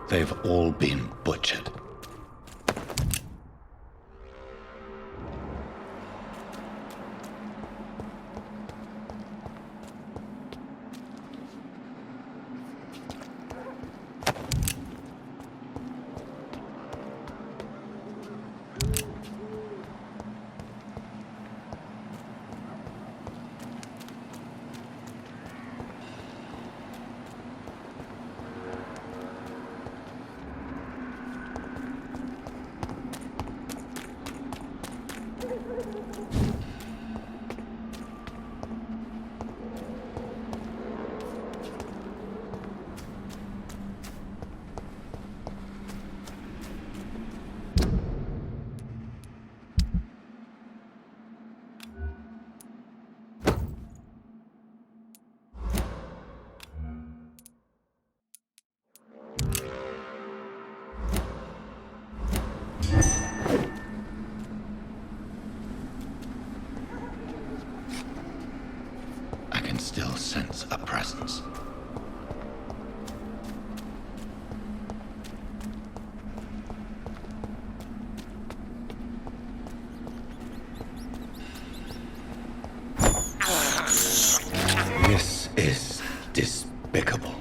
They've all been butchered. Still sense a presence. This is despicable.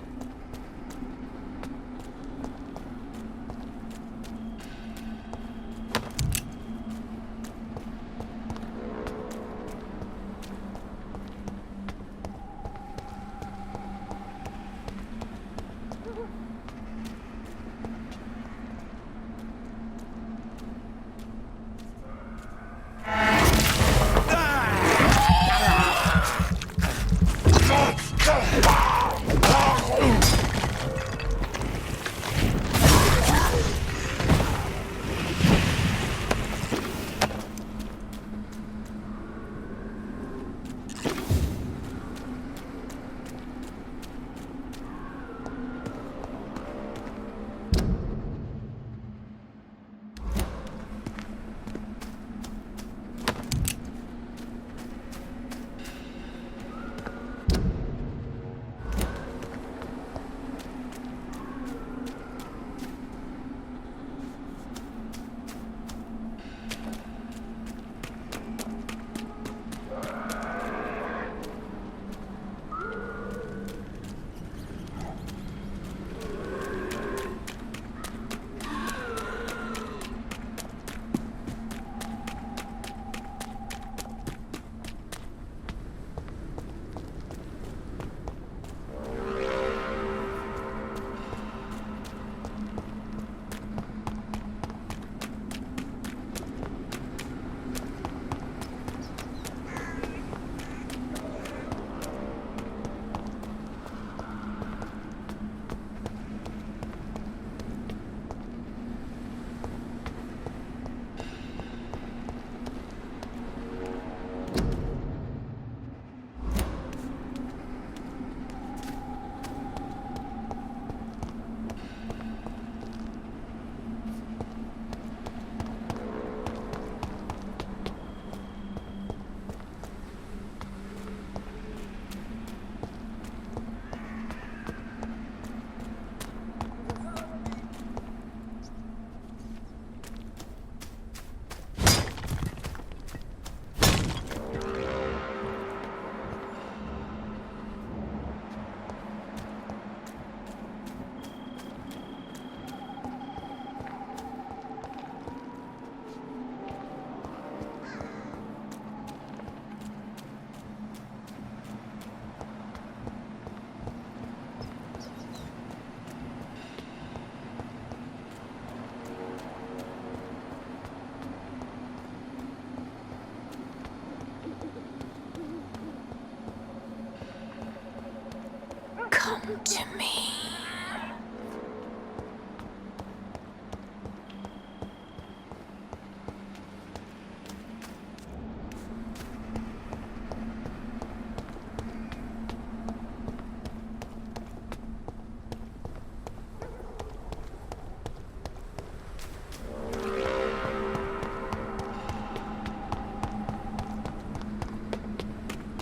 to me.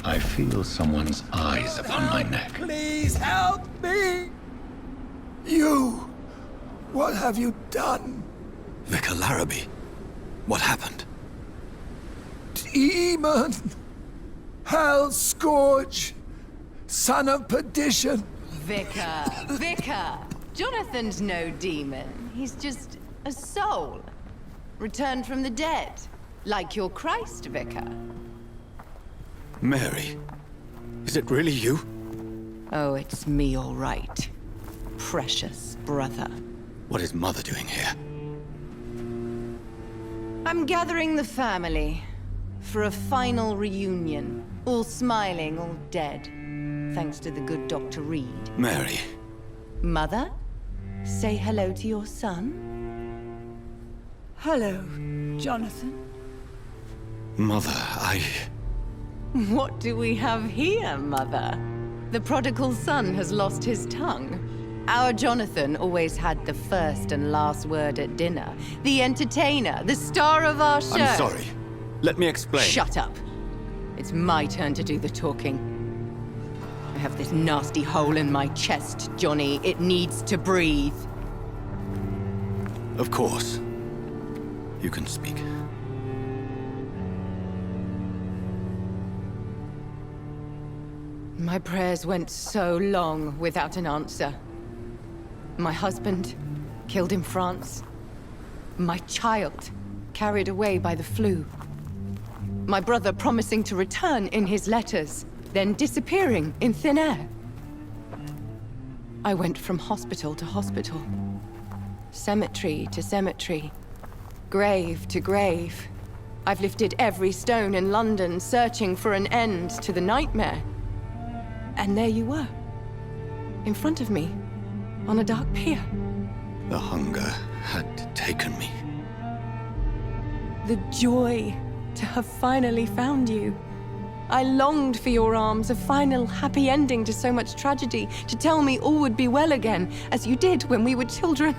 I feel someone's eyes upon my neck. Please help me! You! What have you done? Vicar Larrabee, what happened? Demon! Hell Scourge! Son of perdition! Vicar! Jonathan's no demon. He's just a soul. Returned from the dead. Like your Christ, Vicar. Mary, is it really you? Oh, it's me, all right. Precious brother. What is Mother doing here? I'm gathering the family for a final reunion. All smiling, all dead. Thanks to the good Dr. Reed. Mary. Mother, say hello to your son. Hello, Jonathan. Mother, What do we have here, Mother? The prodigal son has lost his tongue. Our Jonathan always had the first and last word at dinner. The entertainer, the star of our show. I'm sorry. Let me explain. Shut up. It's my turn to do the talking. I have this nasty hole in my chest, Johnny. It needs to breathe. Of course. You can speak. My prayers went so long without an answer. My husband, killed in France. My child, carried away by the flu. My brother promising to return in his letters, then disappearing in thin air. I went from hospital to hospital. Cemetery to cemetery. Grave to grave. I've lifted every stone in London, searching for an end to the nightmare. And there you were, in front of me, on a dark pier. The hunger had taken me. The joy to have finally found you. I longed for your arms, a final happy ending to so much tragedy, to tell me all would be well again, as you did when we were children.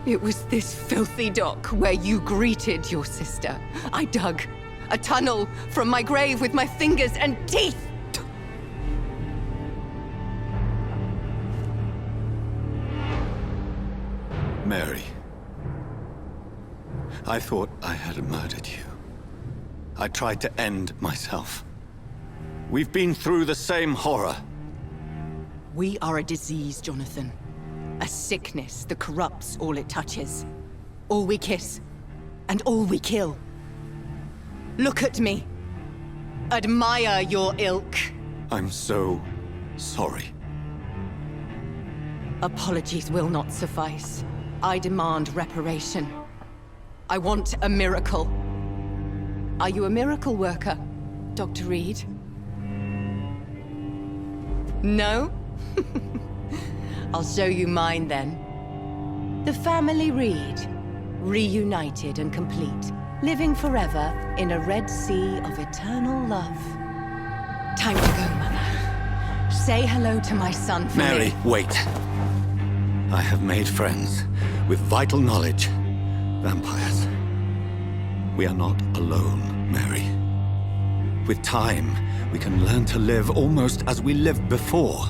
It was this filthy dock where you greeted your sister. I dug a tunnel from my grave with my fingers and teeth. Mary. I thought I had murdered you. I tried to end myself. We've been through the same horror. We are a disease, Jonathan. A sickness that corrupts all it touches. All we kiss, and all we kill. Look at me. Admire your ilk. I'm so sorry. Apologies will not suffice. I demand reparation. I want a miracle. Are you a miracle worker, Dr. Reed? No? I'll show you mine then. The family Reed, reunited and complete, living forever in a red sea of eternal love. Time to go, Mother. Say hello to my son for Mary, me. wait. I have made friends with vital knowledge. Vampires. We are not alone, Mary. With time, we can learn to live almost as we lived before.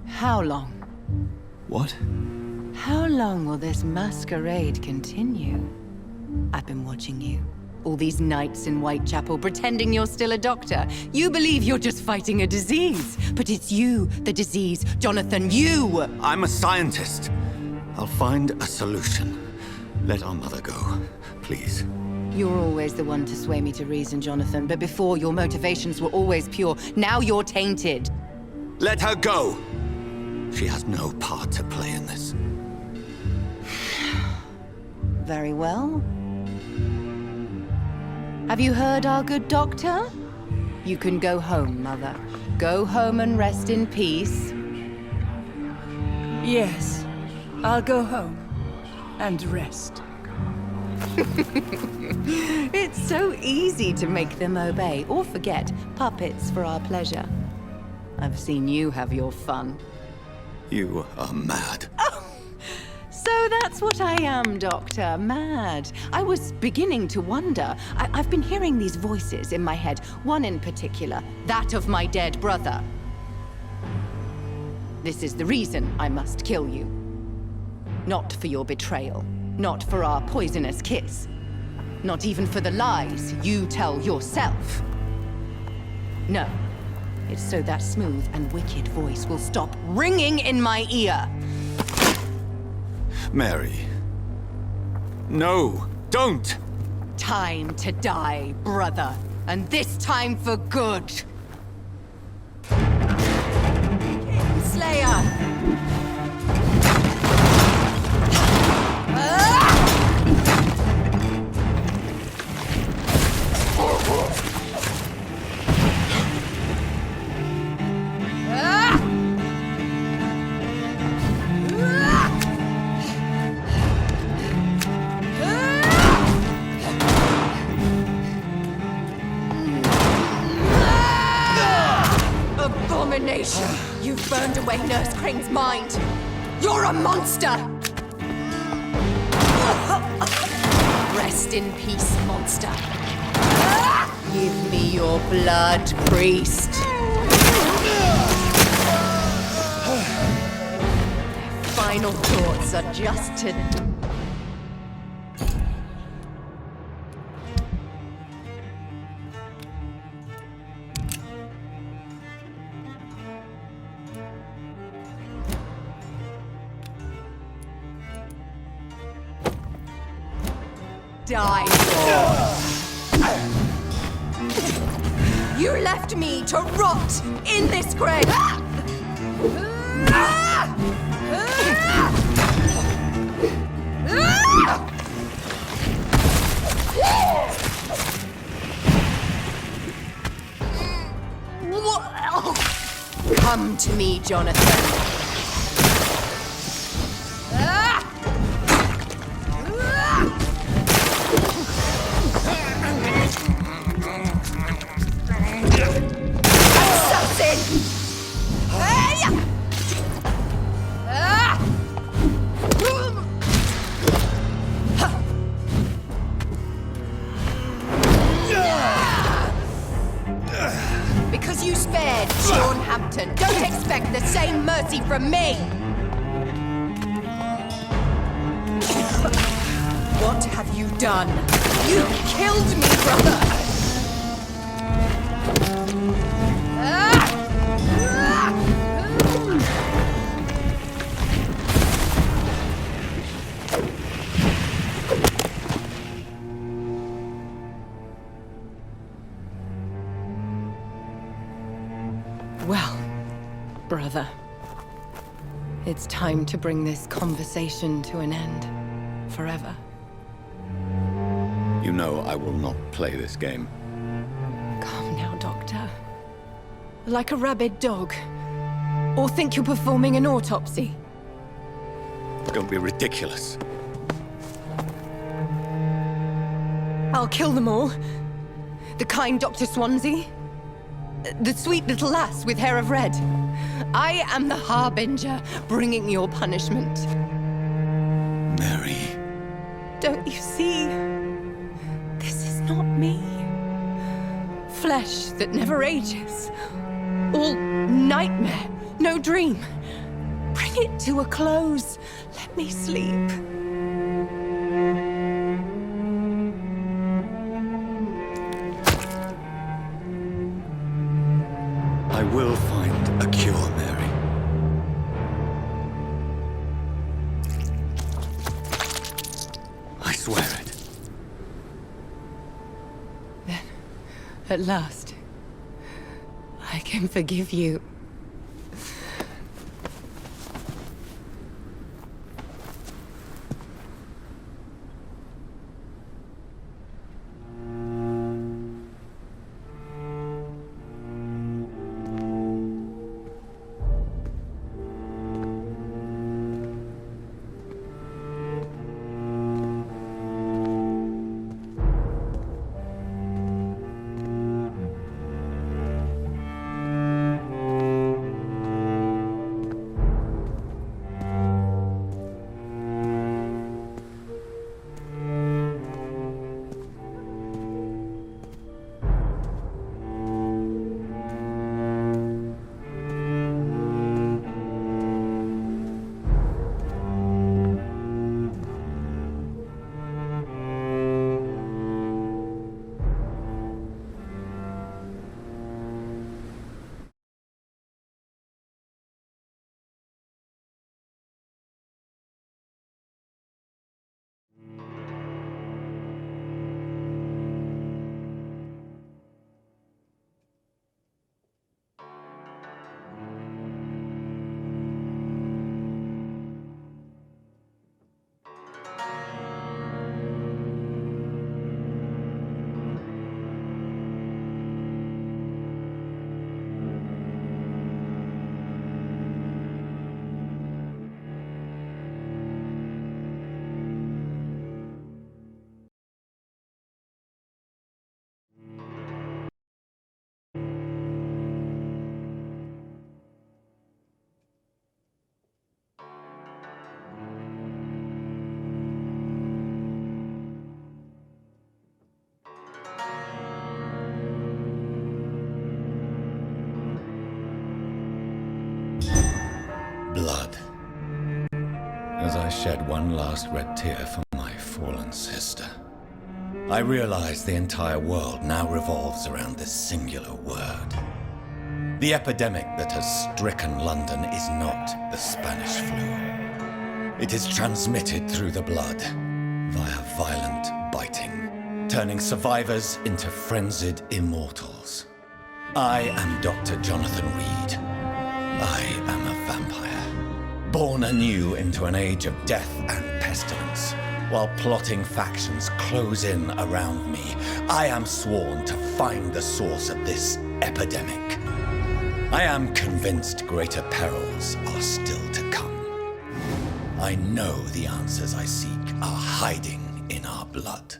How long? What? How long will this masquerade continue? I've been watching you. All these nights in Whitechapel, pretending you're still a doctor. You believe you're just fighting a disease. But it's you, the disease. Jonathan, you! I'm a scientist. I'll find a solution. Let our mother go, please. You're always the one to sway me to reason, Jonathan. But before, your motivations were always pure. Now you're tainted. Let her go! She has no part to play in this. Very well. Have you heard our good doctor? You can go home, Mother. go home and rest in peace? Yes, I'll go home and rest. It's so easy to make them obey or forget puppets for our pleasure. I've seen you have your fun. You are mad. So that's what I am, Doctor. Mad. I was beginning to wonder. I've been hearing these voices in my head, one in particular, that of my dead brother. This is the reason I must kill you. Not for your betrayal, not for our poisonous kiss, not even for the lies you tell yourself. No, it's so that smooth and wicked voice will stop ringing in my ear. Mary. No, don't! Time to die, brother. And this time for good. Slayer! Abomination! You've burned away Nurse Crane's mind! You're a monster! Rest in peace, monster. Give me your blood, priest. Final thoughts are just to... die for. You left me to rot in this grave. Come to me, Jonathan. Because you spared Sean Hampton, don't expect the same mercy from me! What have you done? You killed me, brother! Well, brother, it's time to bring this conversation to an end. Forever. You know I will not play this game. Calm now, Doctor. Like a rabid dog. Or think you're performing an autopsy. Don't be ridiculous. I'll kill them all. The kind Dr. Swansea. The sweet little lass with hair of red. I am the Harbinger, bringing your punishment. Mary. Don't you see? This is not me. Flesh that never ages. All nightmare, no dream. Bring it to a close. Let me sleep. I will find a cure, Mary. I swear it. Then, at last, I can forgive you. shed one last red tear for my fallen sister. I realize the entire world now revolves around this singular word. The epidemic that has stricken London is not the Spanish flu. It is transmitted through the blood, via violent biting, turning survivors into frenzied immortals. I am Dr. Jonathan Reed. I am a vampire, born anew into an age of death and pestilence. While plotting factions close in around me, I am sworn to find the source of this epidemic. I am convinced greater perils are still to come. I know the answers I seek are hiding in our blood.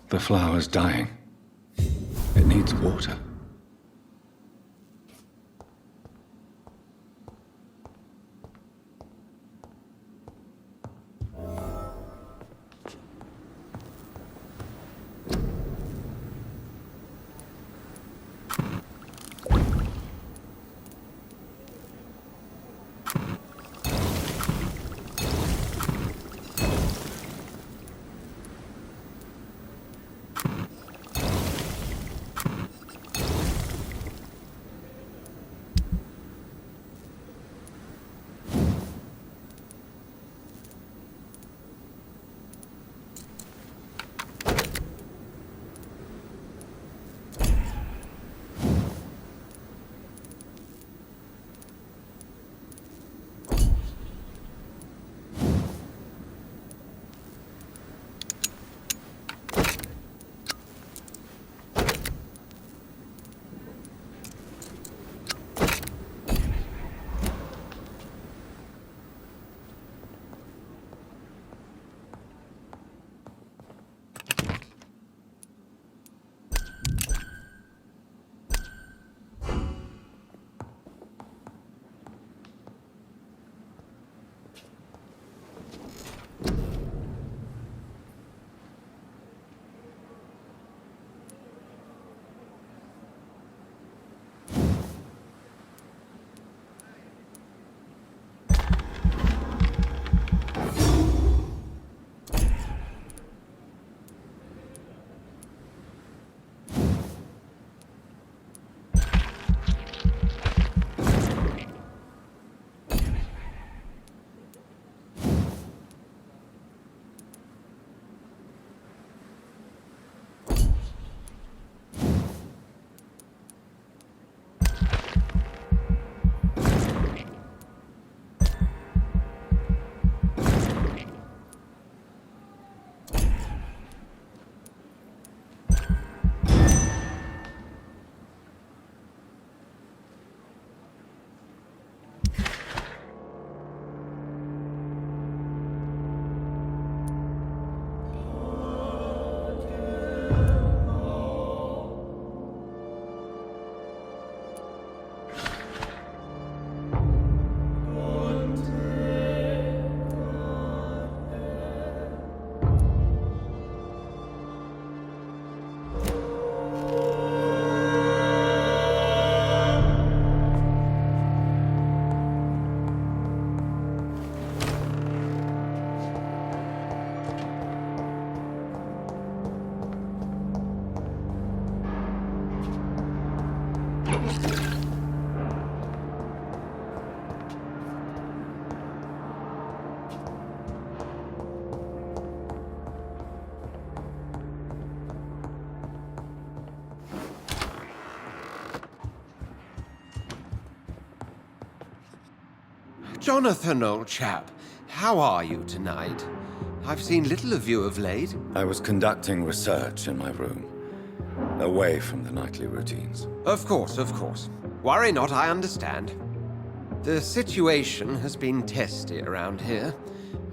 The flower's dying. It needs water. Jonathan, old chap, how are you tonight? I've seen little of you of late. I was conducting research in my room, away from the nightly routines. Of course, of course. Worry not, I understand. The situation has been testy around here.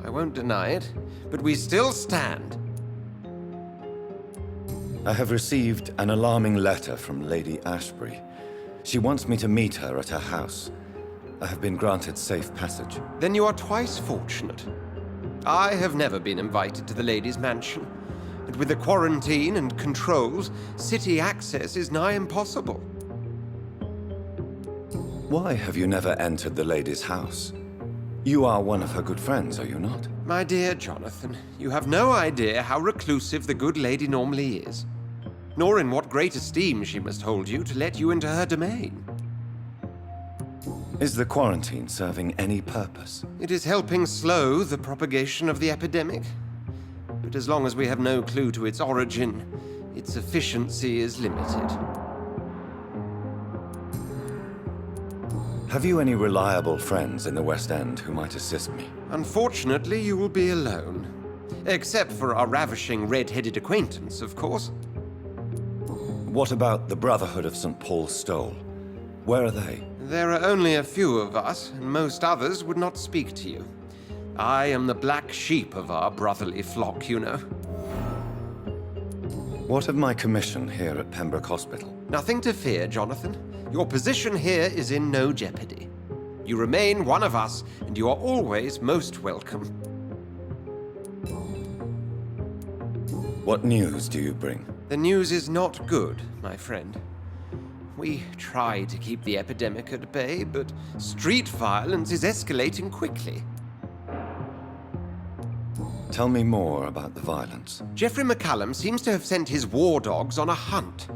I won't deny it, but we still stand. I have received an alarming letter from Lady Ashbury. She wants me to meet her at her house. I have been granted safe passage. Then you are twice fortunate. I have never been invited to the lady's mansion, and with the quarantine and controls, city access is nigh impossible. Why have you never entered the lady's house? You are one of her good friends, are you not? My dear Jonathan, you have no idea how reclusive the good lady normally is, nor in what great esteem she must hold you to let you into her domain. Is the quarantine serving any purpose? It is helping slow the propagation of the epidemic. But as long as we have no clue to its origin, its efficiency is limited. Have you any reliable friends in the West End who might assist me? Unfortunately, you will be alone. Except for our ravishing red-headed acquaintance, of course. What about the Brotherhood of St. Paul's Stole? Where are they? There are only a few of us, and most others would not speak to you. I am the black sheep of our brotherly flock, you know. What of my commission here at Pembroke Hospital? Nothing to fear, Jonathan. Your position here is in no jeopardy. You remain one of us, and you are always most welcome. What news do you bring? The news is not good, my friend. We try to keep the epidemic at bay, but street violence is escalating quickly. Tell me more about the violence. Geoffrey McCallum seems to have sent his war dogs on a hunt.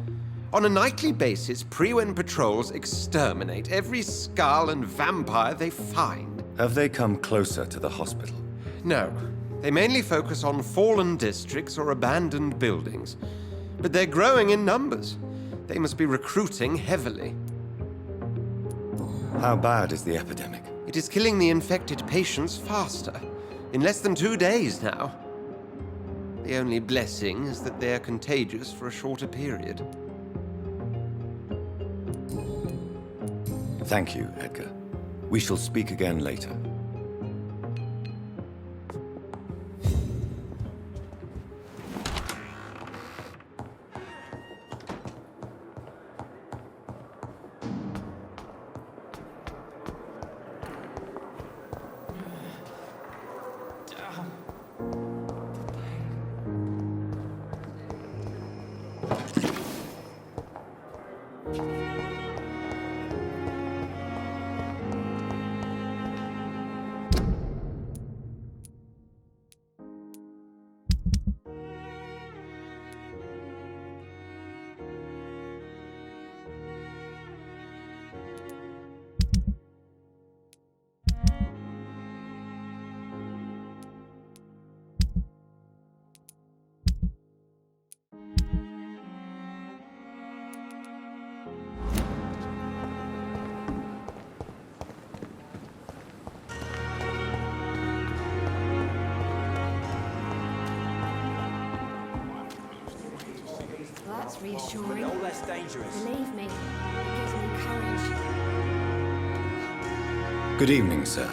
On a nightly basis, Prewen patrols exterminate every skull and vampire they find. Have they come closer to the hospital? No. They mainly focus on fallen districts or abandoned buildings. But they're growing in numbers. They must be recruiting heavily. How bad is the epidemic? It is killing the infected patients faster. In less than 2 days now. The only blessing is that they are contagious for a shorter period. Thank you, Edgar. We shall speak again later. That's reassuring. All less dangerous. Believe me, it gives me courage. Good evening, sir.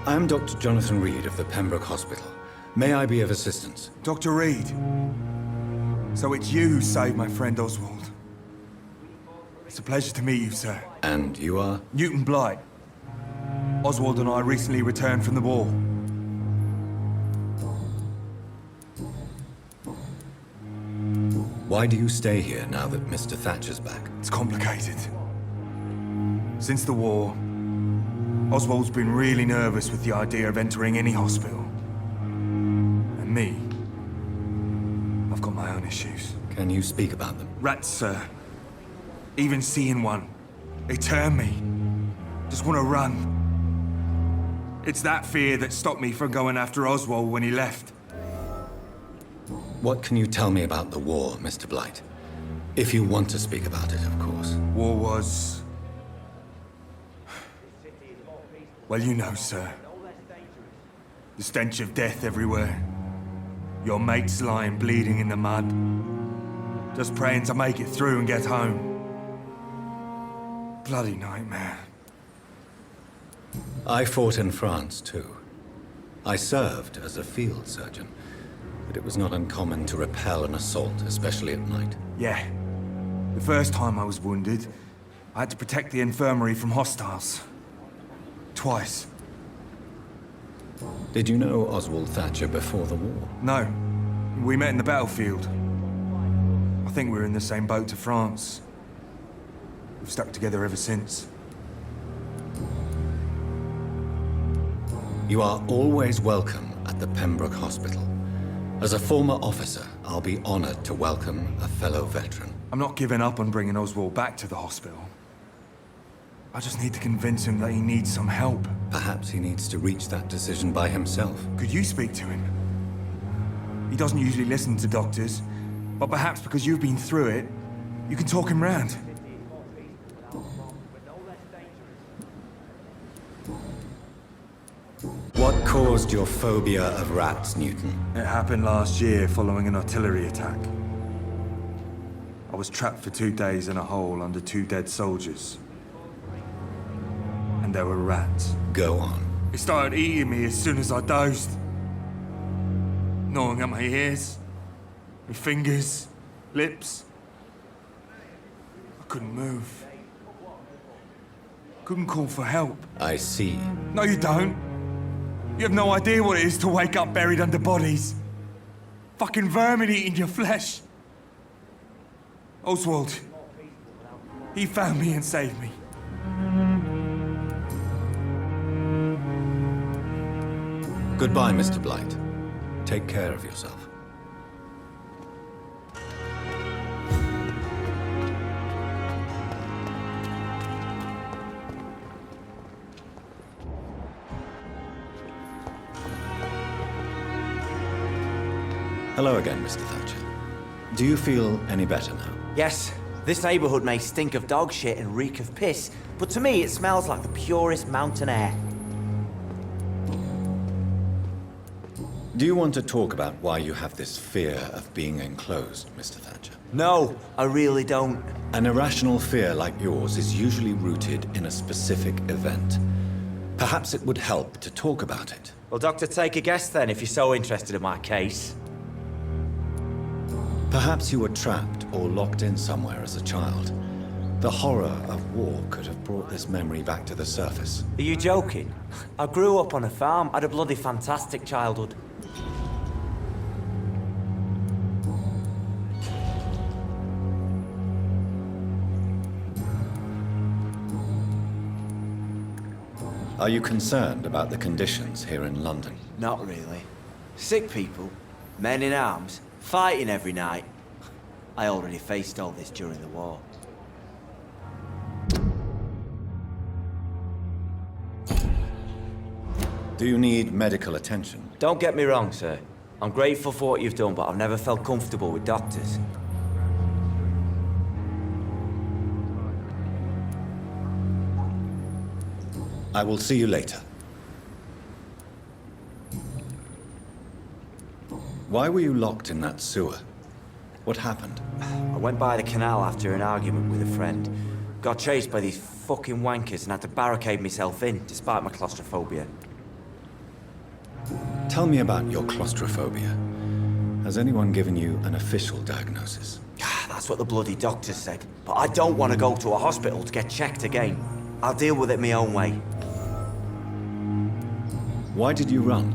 I am Dr. Jonathan Reed of the Pembroke Hospital. May I be of assistance? Dr. Reed. So it's you who saved my friend Oswald. It's a pleasure to meet you, sir. And you are? Newton Blight. Oswald and I recently returned from the war. Why do you stay here now that Mr. Thatcher's back? It's complicated. Since the war, Oswald's been really nervous with the idea of entering any hospital. And me, I've got my own issues. Can you speak about them? Rats, sir. Even seeing one, they turn me. Just want to run. It's that fear that stopped me from going after Oswald when he left. What can you tell me about the war, Mr. Blight? If you want to speak about it, of course. War was... Well, you know, sir. The stench of death everywhere. Your mates lying bleeding in the mud. Just praying to make it through and get home. Bloody nightmare. I fought in France, too. I served as a field surgeon, but it was not uncommon to repel an assault, especially at night. Yeah. The first time I was wounded, I had to protect the infirmary from hostiles. Twice. Did you know Oswald Thatcher before the war? No. We met in the battlefield. I think we were in the same boat to France. We've stuck together ever since. You are always welcome at the Pembroke Hospital. As a former officer, I'll be honored to welcome a fellow veteran. I'm not giving up on bringing Oswald back to the hospital. I just need to convince him that he needs some help. Perhaps he needs to reach that decision by himself. Could you speak to him? He doesn't usually listen to doctors, but perhaps because you've been through it, you can talk him round. What caused your phobia of rats, Newton? It happened last year following an artillery attack. I was trapped for 2 days in a hole under 2 dead soldiers. And there were rats. Go on. It started eating me as soon as I dozed. Gnawing at my ears, my fingers, lips. I couldn't move. Couldn't call for help. I see. No, you don't. You have no idea what it is to wake up buried under bodies. Fucking vermin eating your flesh. Oswald. He found me and saved me. Goodbye, Mr. Blight. Take care of yourself. Hello again, Mr. Thatcher. Do you feel any better now? Yes, this neighborhood may stink of dog shit and reek of piss, but to me it smells like the purest mountain air. Do you want to talk about why you have this fear of being enclosed, Mr. Thatcher? No, I really don't. An irrational fear like yours is usually rooted in a specific event. Perhaps it would help to talk about it. Well, Doctor, take a guess then if you're so interested in my case. Perhaps you were trapped or locked in somewhere as a child. The horror of war could have brought this memory back to the surface. Are you joking? I grew up on a farm, had a bloody fantastic childhood. Are you concerned about the conditions here in London? Not really. Sick people, men in arms, fighting every night. I already faced all this during the war. Do you need medical attention? Don't get me wrong, sir. I'm grateful for what you've done, but I've never felt comfortable with doctors. I will see you later. Why were you locked in that sewer? What happened? I went by the canal after an argument with a friend. Got chased by these fucking wankers and had to barricade myself in, despite my claustrophobia. Tell me about your claustrophobia. Has anyone given you an official diagnosis? That's what the bloody doctor said. But I don't want to go to a hospital to get checked again. I'll deal with it my own way. Why did you run?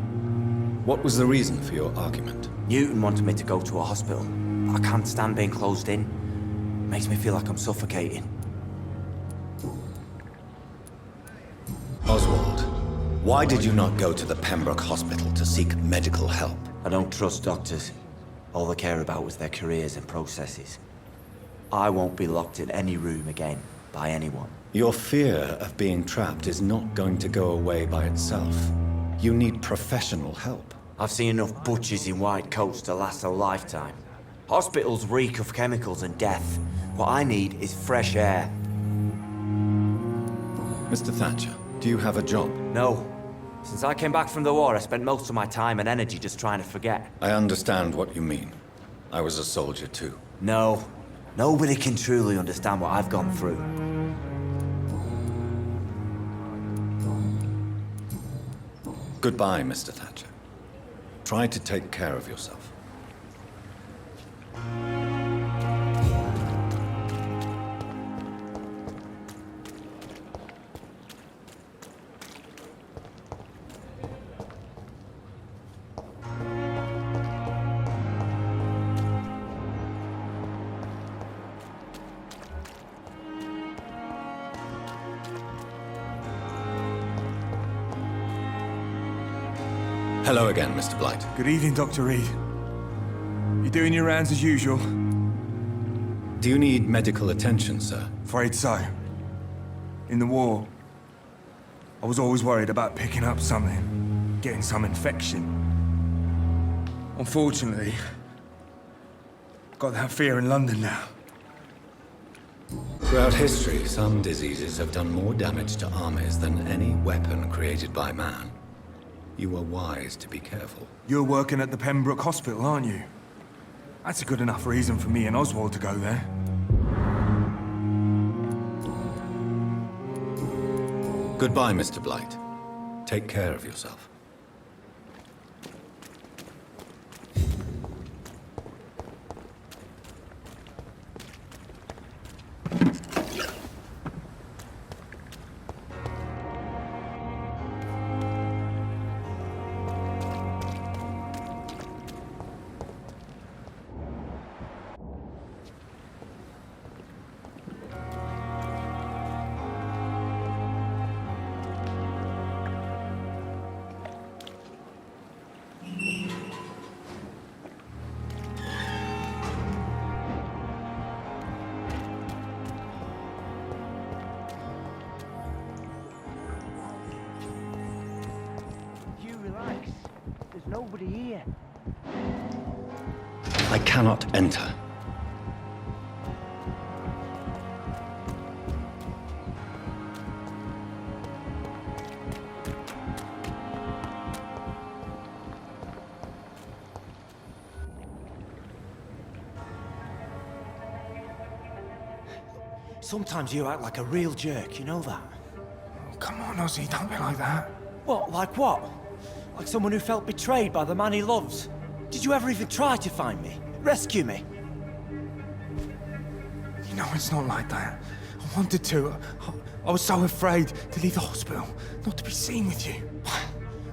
What was the reason for your argument? Newton wanted me to go to a hospital. But I can't stand being closed in. Makes me feel like I'm suffocating. Oswald, why did you not go to the Pembroke Hospital to seek medical help? I don't trust doctors. All they care about was their careers and processes. I won't be locked in any room again by anyone. Your fear of being trapped is not going to go away by itself. You need professional help. I've seen enough butchers in white coats to last a lifetime. Hospitals reek of chemicals and death. What I need is fresh air. Mr. Thatcher, do you have a job? No. Since I came back from the war, I spent most of my time and energy just trying to forget. I understand what you mean. I was a soldier too. No. Nobody can truly understand what I've gone through. Goodbye, Mr. Thatcher. Try to take care of yourself. Hello again, Mr. Blight. Good evening, Dr. Reed. You doing your rounds as usual? Do you need medical attention, sir? Afraid so. In the war, I was always worried about picking up something, getting some infection. Unfortunately, got that fear in London now. Throughout history, some diseases have done more damage to armies than any weapon created by man. You were wise to be careful. You're working at the Pembroke Hospital, aren't you? That's a good enough reason for me and Oswald to go there. Goodbye, Mr. Blight. Take care of yourself. Nobody here. I cannot enter. Sometimes you act like a real jerk, you know that? Oh, come on, Ozzy, don't be like that. What, like what? Like someone who felt betrayed by the man he loves? Did you ever even try to find me? Rescue me? You know, it's not like that. I wanted to. I was so afraid to leave the hospital, not to be seen with you.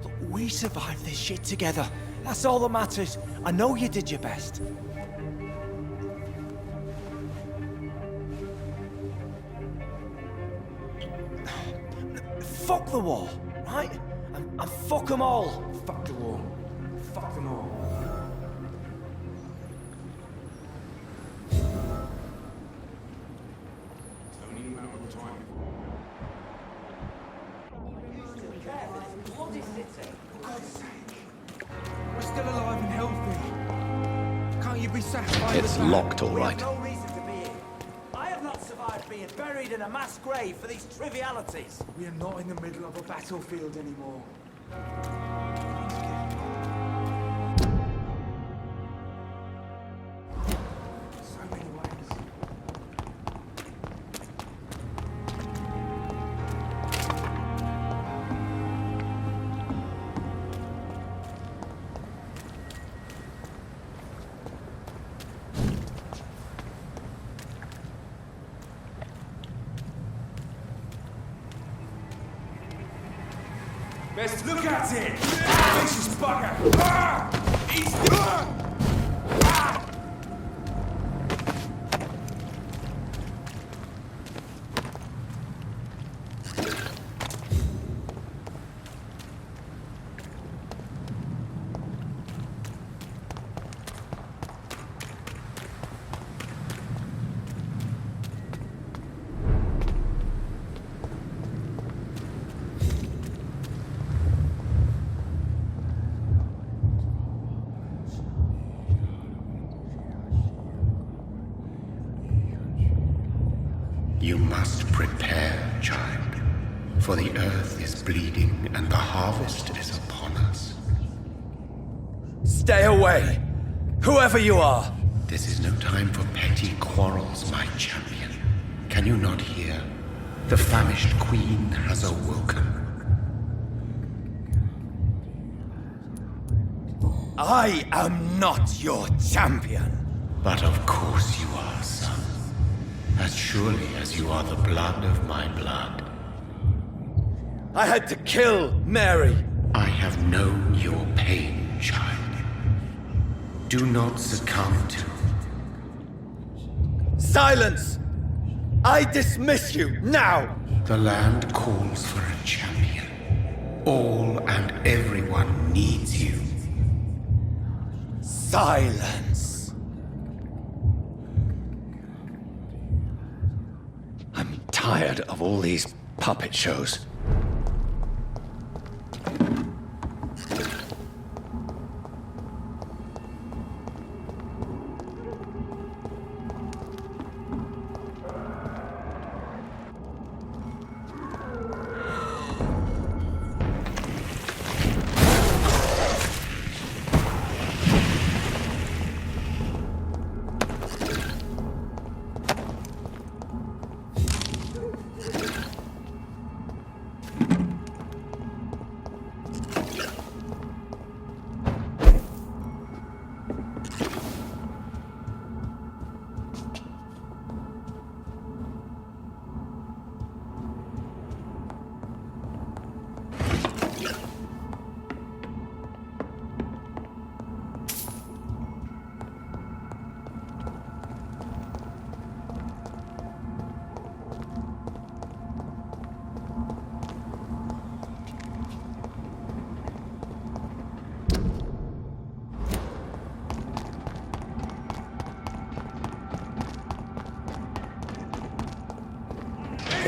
Look, we survived this shit together. That's all that matters. I know you did your best. Fuck the war, right? And fuck them all. Fuck the war. Fuck them all. We're still alive and healthy. Can't you be satisfied with It's that? locked, all right. No reason to be here. I have not survived being buried in a mass grave for these trivialities. We are not in the middle of a battlefield anymore. So many ways. Best look at it! Vicious bugger! He's... You must prepare, child, for the earth is bleeding and the harvest is upon us. Stay away! Whoever you are! This is no time for petty quarrels, my champion. Can you not hear? The famished queen has awoken. I am not your champion! But of course you are, son. As surely as you are the blood of my blood. I had to kill Mary! I have known your pain, child. Do not succumb to... Silence! I dismiss you, now! The land calls for a champion. All and everyone needs you. Silence! I'm tired of all these puppet shows.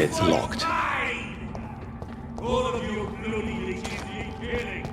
It's locked. All of you bloody keep killing.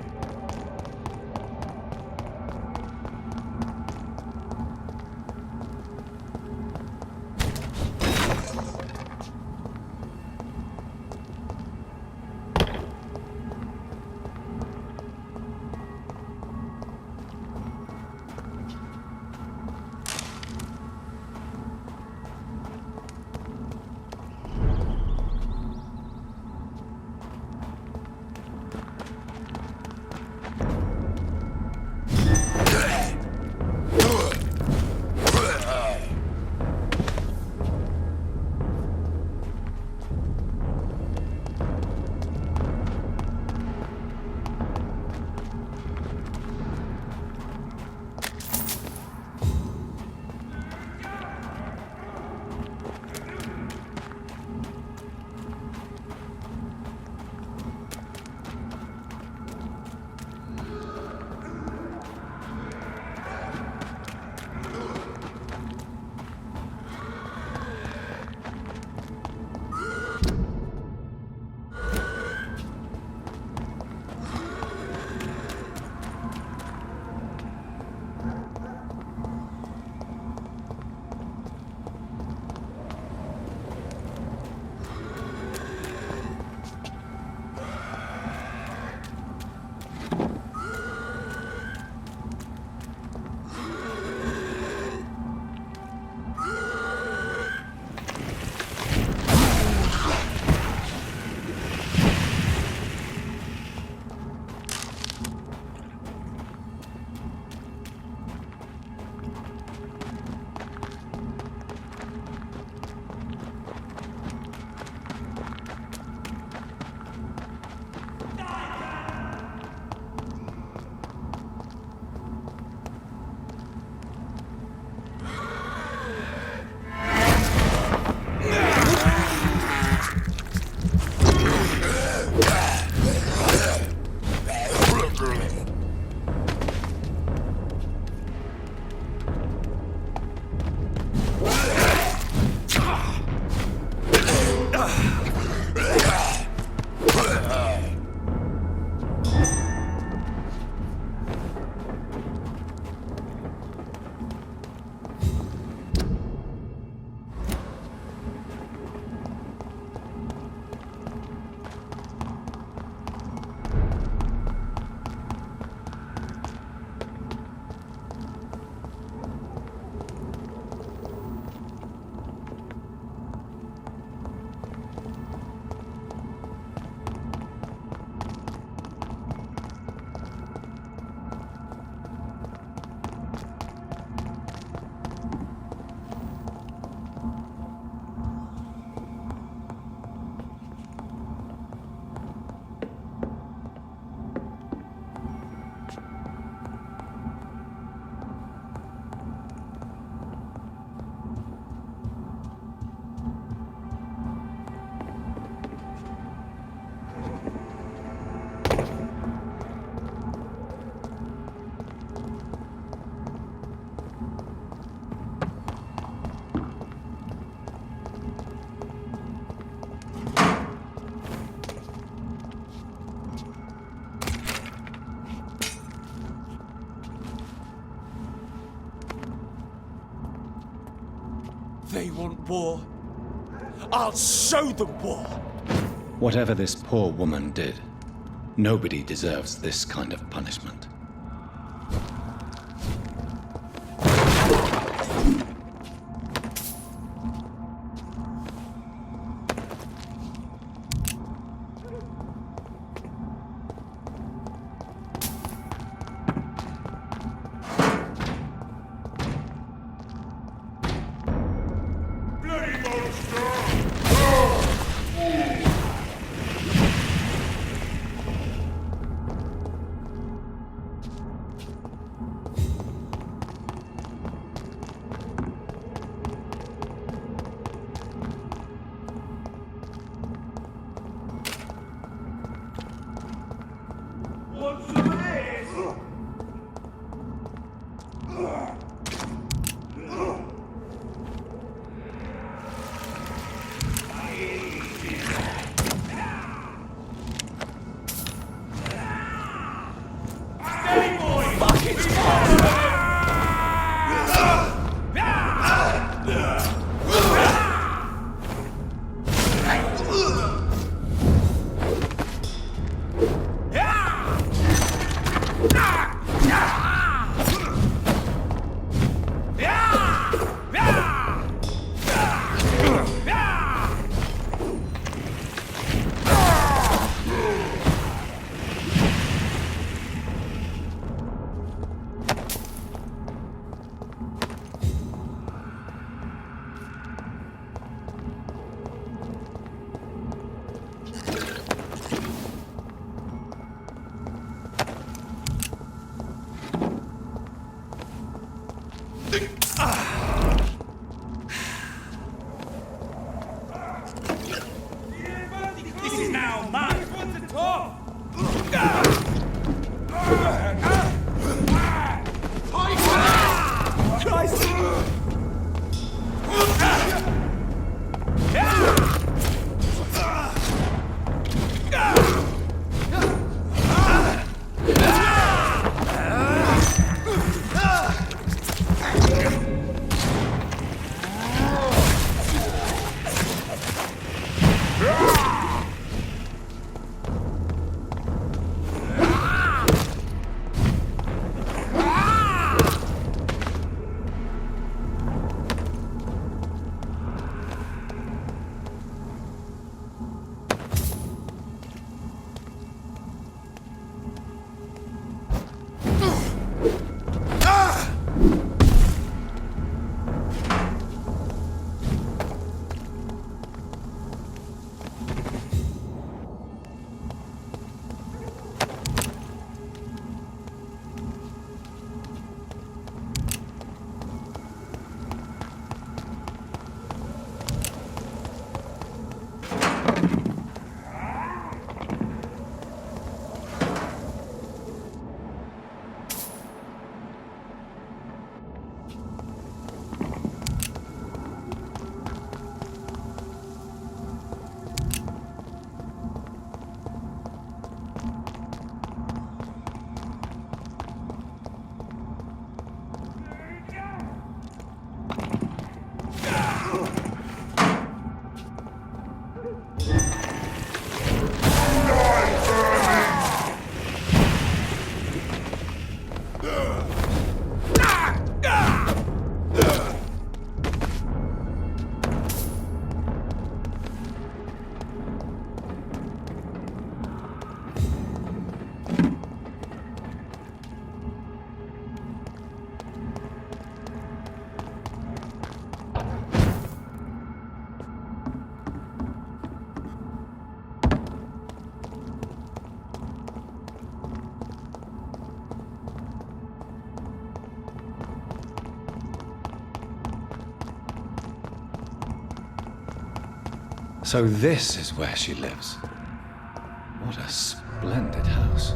They want war. I'll show them war. Whatever this poor woman did, nobody deserves this kind of punishment. So this is where she lives. What a splendid house.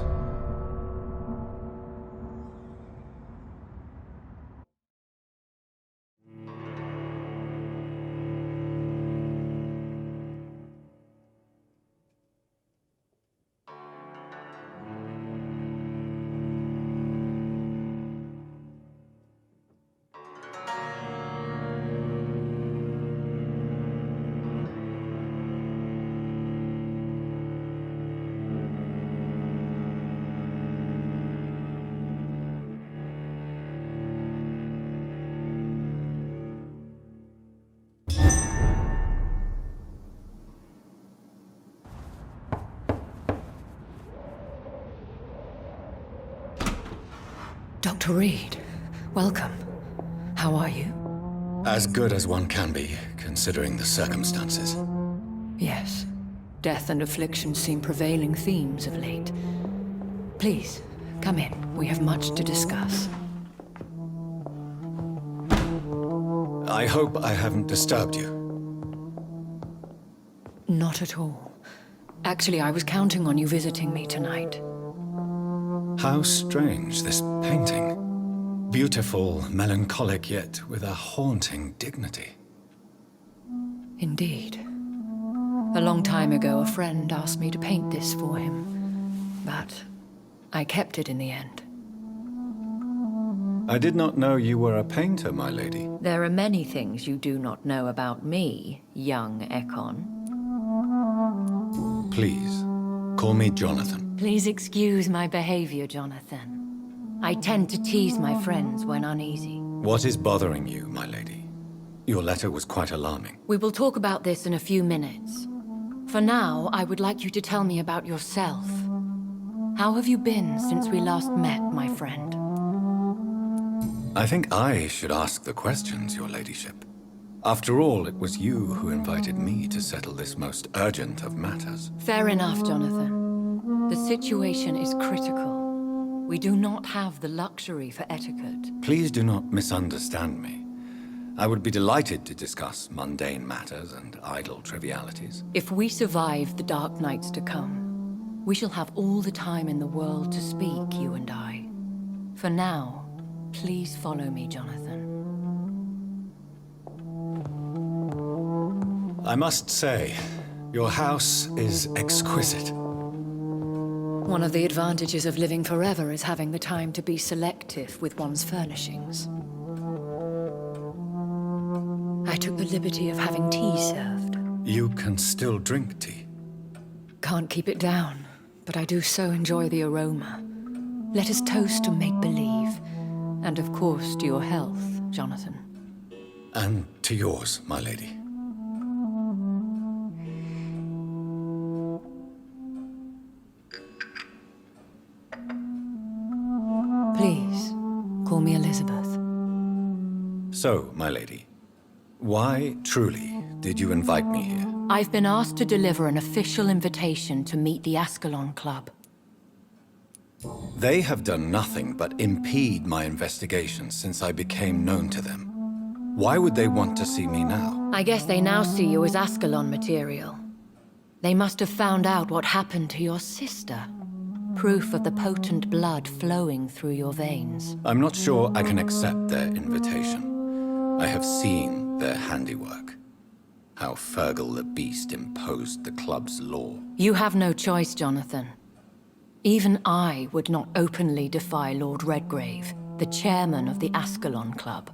Dr. Reed, welcome. How are you? As good as one can be, considering the circumstances. Yes. Death and affliction seem prevailing themes of late. Please, come in. We have much to discuss. I hope I haven't disturbed you. Not at all. Actually, I was counting on you visiting me tonight. How strange, this painting. Beautiful, melancholic, yet with a haunting dignity. Indeed. A long time ago, a friend asked me to paint this for him, but I kept it in the end. I did not know you were a painter, my lady. There are many things you do not know about me, young Ekon. Please, call me Jonathan. Please excuse my behavior, Jonathan. I tend to tease my friends when uneasy. What is bothering you, my lady? Your letter was quite alarming. We will talk about this in a few minutes. For now, I would like you to tell me about yourself. How have you been since we last met, my friend? I think I should ask the questions, your ladyship. After all, it was you who invited me to settle this most urgent of matters. Fair enough, Jonathan. The situation is critical. We do not have the luxury for etiquette. Please do not misunderstand me. I would be delighted to discuss mundane matters and idle trivialities. If we survive the dark nights to come, we shall have all the time in the world to speak, you and I. For now, please follow me, Jonathan. I must say, your house is exquisite. One of the advantages of living forever is having the time to be selective with one's furnishings. I took the liberty of having tea served. You can still drink tea? Can't keep it down, but I do so enjoy the aroma. Let us toast to make-believe. And of course, to your health, Jonathan. And to yours, my lady. Please, call me Elizabeth. So, my lady, why, truly, did you invite me here? I've been asked to deliver an official invitation to meet the Ascalon Club. They have done nothing but impede my investigations since I became known to them. Why would they want to see me now? I guess they now see you as Ascalon material. They must have found out what happened to your sister. Proof of the potent blood flowing through your veins. I'm not sure I can accept their invitation. I have seen their handiwork. How Fergal the Beast imposed the club's law. You have no choice, Jonathan. Even I would not openly defy Lord Redgrave, the chairman of the Ascalon Club.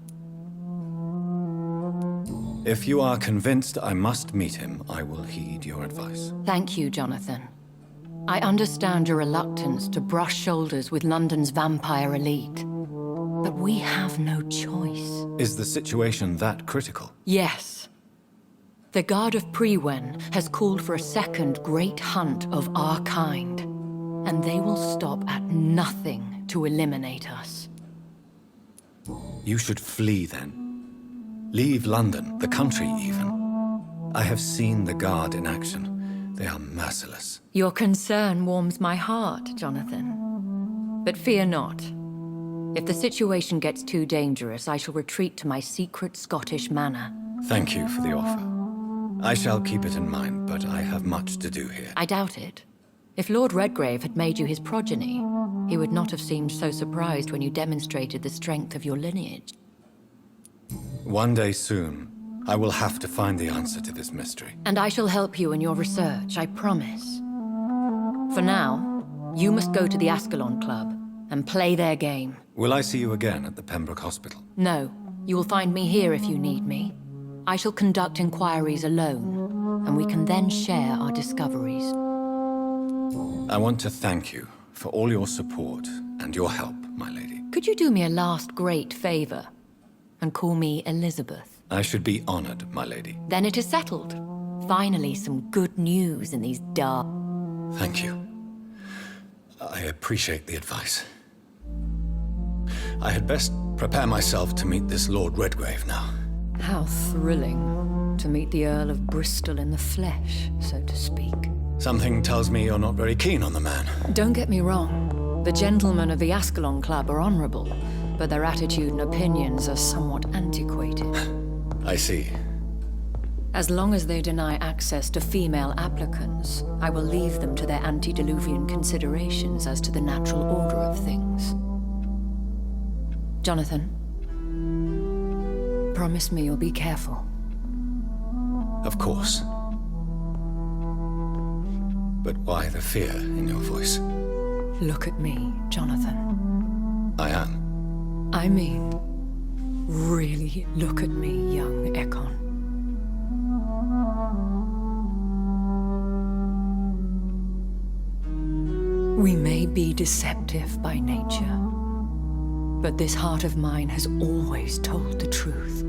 If you are convinced I must meet him, I will heed your advice. Thank you, Jonathan. I understand your reluctance to brush shoulders with London's vampire elite. But we have no choice. Is the situation that critical? Yes. The Guard of Prewen has called for a second great hunt of our kind. And they will stop at nothing to eliminate us. You should flee then. Leave London, the country even. I have seen the Guard in action. They are merciless. Your concern warms my heart, Jonathan. But fear not. If the situation gets too dangerous, I shall retreat to my secret Scottish manor. Thank you for the offer. I shall keep it in mind, but I have much to do here. I doubt it. If Lord Redgrave had made you his progeny, he would not have seemed so surprised when you demonstrated the strength of your lineage. One day soon, I will have to find the answer to this mystery. And I shall help you in your research, I promise. For now, you must go to the Ascalon Club and play their game. Will I see you again at the Pembroke Hospital? No. You will find me here if you need me. I shall conduct inquiries alone, and we can then share our discoveries. I want to thank you for all your support and your help, my lady. Could you do me a last great favor and call me Elizabeth? I should be honored, my lady. Then it is settled. Finally, some good news in these dark... Thank you. I appreciate the advice. I had best prepare myself to meet this Lord Redgrave now. How thrilling to meet the Earl of Bristol in the flesh, so to speak. Something tells me you're not very keen on the man. Don't get me wrong. The gentlemen of the Ascalon Club are honorable, but their attitude and opinions are somewhat antiquated. I see. As long as they deny access to female applicants, I will leave them to their antediluvian considerations as to the natural order of things. Jonathan, promise me you'll be careful. Of course. But why the fear in your voice? Look at me, Jonathan. I am. I mean, really look at me, young Ekon. We may be deceptive by nature, but this heart of mine has always told the truth.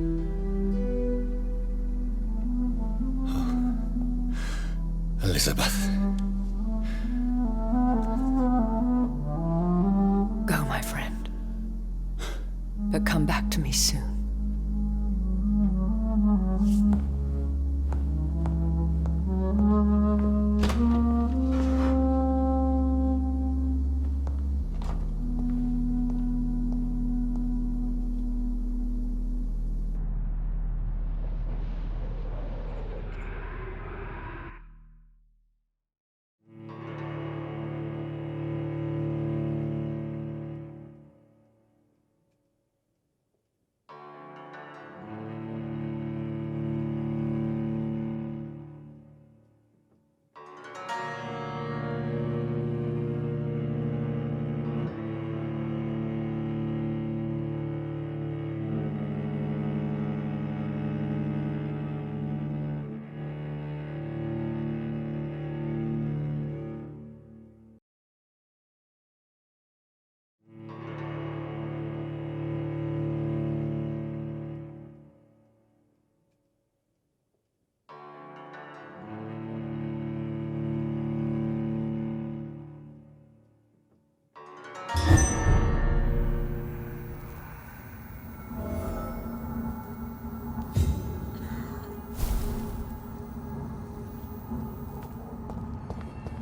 Oh. Elizabeth. Go, my friend. But come back to me soon.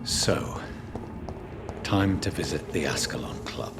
So, time to visit the Ascalon Club.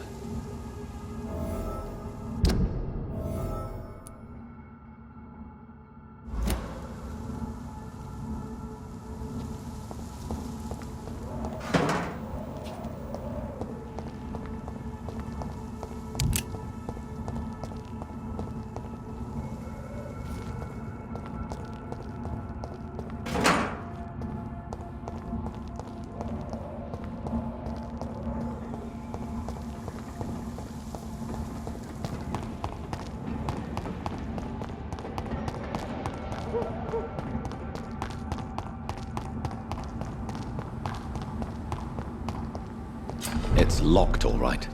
It's locked, all right.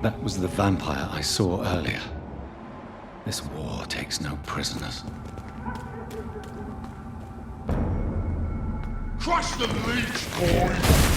That was the vampire I saw earlier. This war takes no prisoners. Crush the leech, boys!